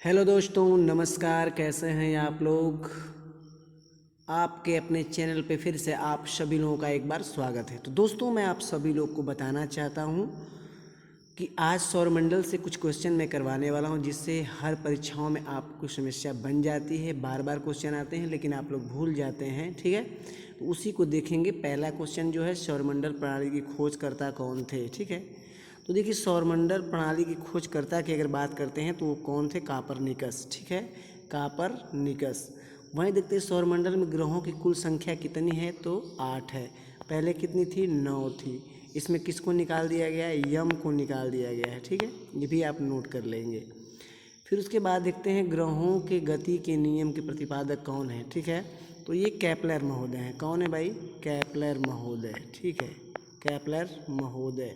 Hello दोस्तों, नमस्कार। कैसे हैं आप लोग। आपके अपने चैनल पे फिर से आप सभी लोगों का एक बार स्वागत है। तो दोस्तों, मैं आप सभी लोग को बताना चाहता हूँ कि आज सौरमंडल से कुछ क्वेश्चन मैं करवाने वाला हूँ, जिससे हर परीक्षाओं में आपको समस्या बन जाती है। बार बार क्वेश्चन आते हैं लेकिन आप लोग भूल जाते हैं, ठीक है। तो उसी को देखेंगे। पहला क्वेश्चन जो है, सौरमंडल प्रणाली की खोजकर्ता कौन थे, ठीक है। तो देखिए, सौरमंडल प्रणाली की खोजकर्ता की अगर बात करते हैं तो वो कौन थे, कापरनिकस, ठीक है, कापरनिकस। वहीं देखते हैं सौरमंडल में ग्रहों की कुल संख्या कितनी है, तो 8 है। पहले कितनी थी, 9 थी। इसमें किसको निकाल दिया गया है, यम को निकाल दिया गया है, ठीक है। ये भी आप नोट कर लेंगे। फिर उसके बाद देखते हैं ग्रहों के गति के नियम के प्रतिपादक कौन है, ठीक है। तो ये केपलर महोदय हैं। कौन है भाई, केपलर महोदय, ठीक है, केपलर महोदय।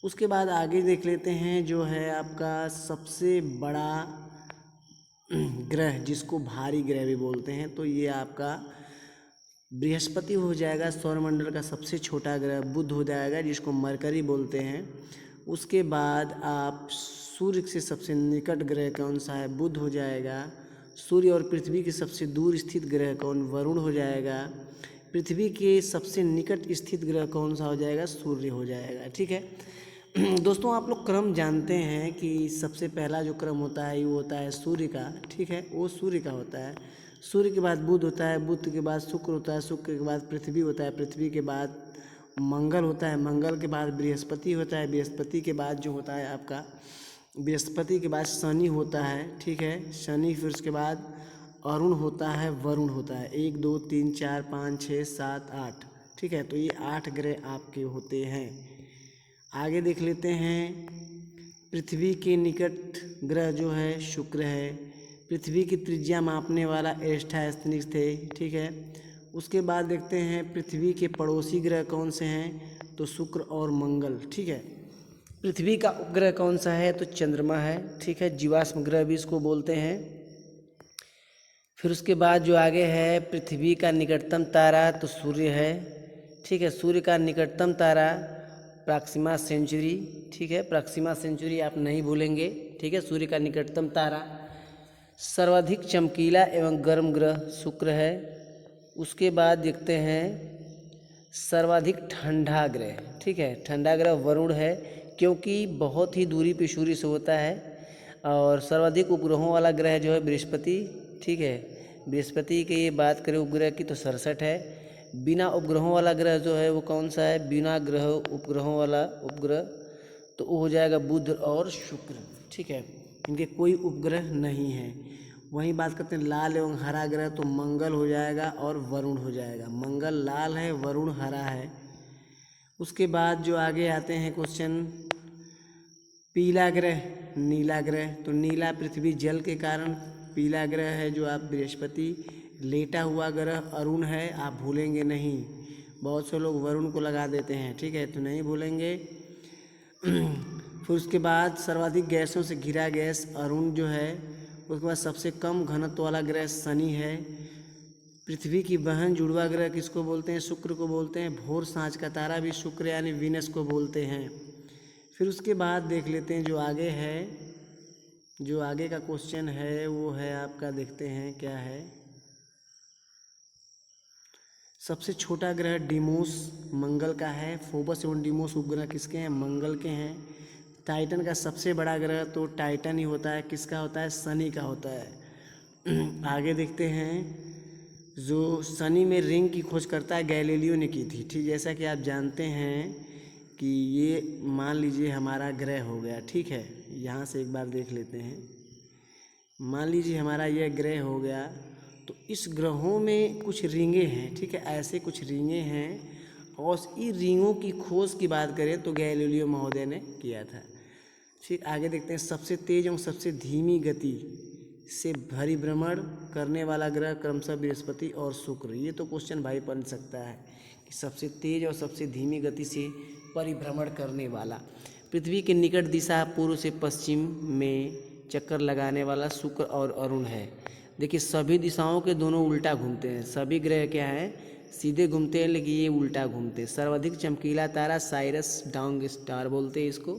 उसके बाद आगे देख लेते हैं, जो है आपका सबसे बड़ा ग्रह, जिसको भारी ग्रह भी बोलते हैं, तो ये आपका बृहस्पति हो जाएगा। सौरमंडल का सबसे छोटा ग्रह बुध हो जाएगा, जिसको मरकरी बोलते हैं। उसके बाद आप सूर्य से सबसे निकट ग्रह कौन सा है, बुध हो जाएगा। सूर्य और पृथ्वी के सबसे दूर स्थित ग्रह कौन, वरुण हो जाएगा। पृथ्वी के सबसे निकट स्थित ग्रह कौन सा हो जाएगा, सूर्य हो जाएगा, ठीक है। दोस्तों, आप लोग क्रम जानते हैं कि सबसे पहला जो क्रम होता है वो होता है सूर्य का, ठीक है, वो सूर्य का होता है। सूर्य के बाद बुध होता है, बुध के बाद शुक्र होता है, शुक्र के बाद पृथ्वी होता है, पृथ्वी के बाद मंगल होता है, मंगल के बाद बृहस्पति होता है, बृहस्पति के बाद जो होता है आपका, बृहस्पति के बाद शनि होता है, ठीक है, शनि। फिर उसके बाद अरुण होता है, वरुण होता है। 1 2 3 4 5 6 7 8, ठीक है। तो ये 8 ग्रह आपके होते हैं। आगे देख लेते हैं, पृथ्वी के निकट ग्रह जो है शुक्र है। पृथ्वी की त्रिज्या मापने वाला एस्ट्रोनॉट्स थे, ठीक है। उसके बाद देखते हैं पृथ्वी के पड़ोसी ग्रह कौन से हैं, तो शुक्र और मंगल, ठीक है। पृथ्वी का उपग्रह कौन सा है, तो चंद्रमा है, ठीक है, जीवाश्म ग्रह भी इसको बोलते हैं। फिर उसके बाद जो आगे है, पृथ्वी का निकटतम तारा तो सूर्य है, ठीक है। सूर्य का निकटतम तारा प्रॉक्सिमा सेंचुरी, ठीक है, प्रॉक्सिमा सेंचुरी आप नहीं भूलेंगे, ठीक है। सूर्य का निकटतम तारा। सर्वाधिक चमकीला एवं गर्म ग्रह शुक्र है। उसके बाद देखते हैं सर्वाधिक ठंडा ग्रह, ठीक है, ठंडा ग्रह वरुण है, क्योंकि बहुत ही दूरी पे सूर्य से होता है। और सर्वाधिक उपग्रहों वाला ग्रह जो है बृहस्पति, ठीक है। बृहस्पति की ये बात करें उपग्रह की तो 67 है। बिना उपग्रहों वाला ग्रह जो है वो कौन सा है, बिना ग्रह उपग्रहों वाला उपग्रह तो वो हो जाएगा बुध और शुक्र, ठीक है। इनके कोई उपग्रह नहीं है। वहीं बात करते हैं लाल एवं हरा ग्रह, तो मंगल हो जाएगा और वरुण हो जाएगा। मंगल लाल है, वरुण हरा है। उसके बाद जो आगे आते हैं क्वेश्चन, पीला ग्रह, नीला ग्रह, तो नीला पृथ्वी जल के कारण पीला ग्रह है जो आप बृहस्पति। लेटा हुआ ग्रह अरुण है, आप भूलेंगे नहीं। बहुत से लोग वरुण को लगा देते हैं, ठीक है, तो नहीं भूलेंगे। फिर उसके बाद सर्वाधिक गैसों से घिरा गैस अरुण जो है। उसके बाद सबसे कम घनत्व वाला ग्रह शनि है। पृथ्वी की बहन जुड़वा ग्रह किसको बोलते हैं, शुक्र को बोलते हैं। भोर सांझ का तारा भी शुक्र यानी वीनस को बोलते हैं। फिर उसके बाद देख लेते हैं जो आगे है, जो आगे का क्वेश्चन है वो है आपका, देखते हैं क्या है। सबसे छोटा ग्रह डिमोस मंगल का है। फोबस एवं डिमोस उपग्रह किसके हैं, मंगल के हैं। टाइटन का सबसे बड़ा ग्रह तो टाइटन ही होता है, किसका होता है, शनि का होता है। आगे देखते हैं, जो शनि में रिंग की खोज करता है गैलीलियो ने की थी, ठीक। जैसा कि आप जानते हैं कि ये मान लीजिए हमारा ग्रह हो गया, ठीक है। यहाँ से एक बार देख लेते हैं, मान लीजिए हमारा यह ग्रह हो गया, तो इस ग्रहों में कुछ रिंगें हैं, ठीक है, ऐसे कुछ रिंगें हैं। और इन रिंगों की खोज की बात करें तो गैलीलियो महोदय ने किया था। फिर आगे देखते हैं, सबसे तेज एवं सबसे धीमी गति से परिभ्रमण करने वाला ग्रह क्रमशः बृहस्पति और शुक्र। ये तो क्वेश्चन भाई बन सकता है कि सबसे तेज और सबसे धीमी गति से परिभ्रमण करने वाला। पृथ्वी के निकट दिशा पूर्व से पश्चिम में चक्कर लगाने वाला शुक्र और अरुण है। देखिए, सभी दिशाओं के दोनों उल्टा घूमते हैं। सभी ग्रह क्या हैं, सीधे घूमते हैं, लेकिन ये उल्टा घूमते हैं। सर्वाधिक चमकीला तारा साइरस डाउन स्टार बोलते हैं इसको।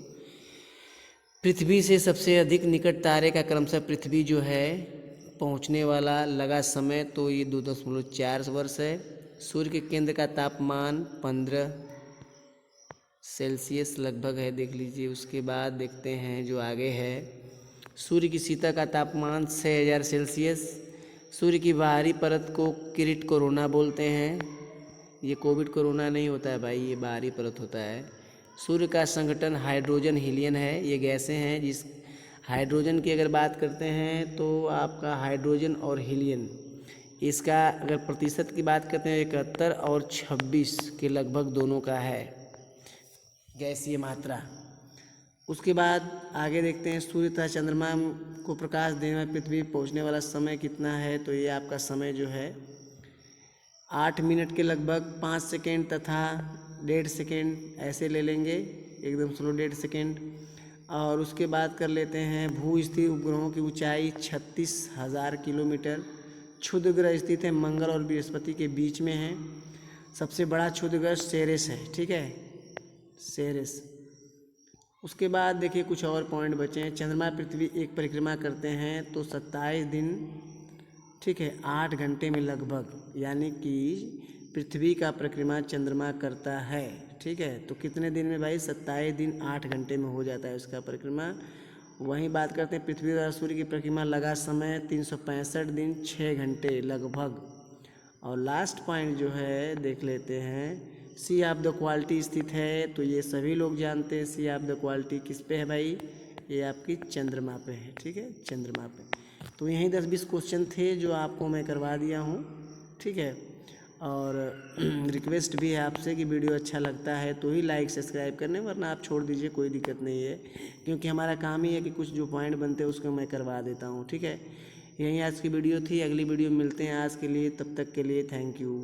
पृथ्वी से सबसे अधिक निकट तारे का क्रमशः पृथ्वी जो है पहुंचने वाला लगा समय तो ये 2.4 वर्ष है। सूर्य के केंद्र का तापमान 15 सेल्सियस लगभग है, देख लीजिए। उसके बाद देखते हैं जो आगे है, सूर्य की सतह का तापमान 6000 सेल्सियस। सूर्य की बाहरी परत को किरीट कोरोना बोलते हैं। ये कोविड कोरोना नहीं होता है भाई, ये बाहरी परत होता है। सूर्य का संगठन हाइड्रोजन हीलियम है, ये गैसें हैं। जिस हाइड्रोजन की अगर बात करते हैं तो आपका हाइड्रोजन और हीलियम, इसका अगर प्रतिशत की बात करते हैं 71 और 26 के लगभग दोनों का है गैसीय मात्रा। उसके बाद आगे देखते हैं सूर्य तथा चंद्रमा को प्रकाश देने वाली पृथ्वी पहुंचने वाला समय कितना है। तो ये आपका समय जो है 8 मिनट के लगभग 5 सेकेंड तथा 1.5 सेकेंड ऐसे ले लेंगे, एकदम स्लो 1.5 सेकेंड। और उसके बाद कर लेते हैं भू स्थिर उपग्रहों की ऊंचाई 36,000 किलोमीटर। क्षुद्र ग्रह स्थित है मंगल और बृहस्पति के बीच में है। सबसे बड़ा क्षुद्र ग्रह सेरेस है, ठीक है, सेरेस। उसके बाद देखिए कुछ और पॉइंट बचे हैं। चंद्रमा पृथ्वी एक परिक्रमा करते हैं तो 27 दिन, ठीक है, 8 घंटे में लगभग, यानी कि पृथ्वी का परिक्रमा चंद्रमा करता है, ठीक है। तो कितने दिन में भाई? 27 दिन 8 घंटे में हो जाता है उसका परिक्रमा। वहीं बात करते हैं पृथ्वी द्वारा सूर्य की परिक्रमा लगा समय 365 दिन 6 घंटे लगभग। और लास्ट पॉइंट जो है देख लेते हैं, सी ऑफ द क्वालिटी स्थित है। तो ये सभी लोग जानते हैं सी ऑफ द क्वालिटी किस पे है भाई? ये आपकी चंद्रमा पे है, ठीक है, चंद्रमा पे। तो यहीं 10-20 क्वेश्चन थे जो आपको मैं करवा दिया हूँ, ठीक है। और रिक्वेस्ट भी है आपसे कि वीडियो अच्छा लगता है तो ही लाइक सब्सक्राइब करने, वरना आप छोड़ दीजिए, कोई दिक्कत नहीं है। क्योंकि हमारा काम ही है कि कुछ जो पॉइंट बनते हैं उसको मैं करवा देता हूँ, ठीक है। यही आज की वीडियो थी, अगली वीडियो में मिलते हैं। आज के लिए, तब तक के लिए थैंक यू।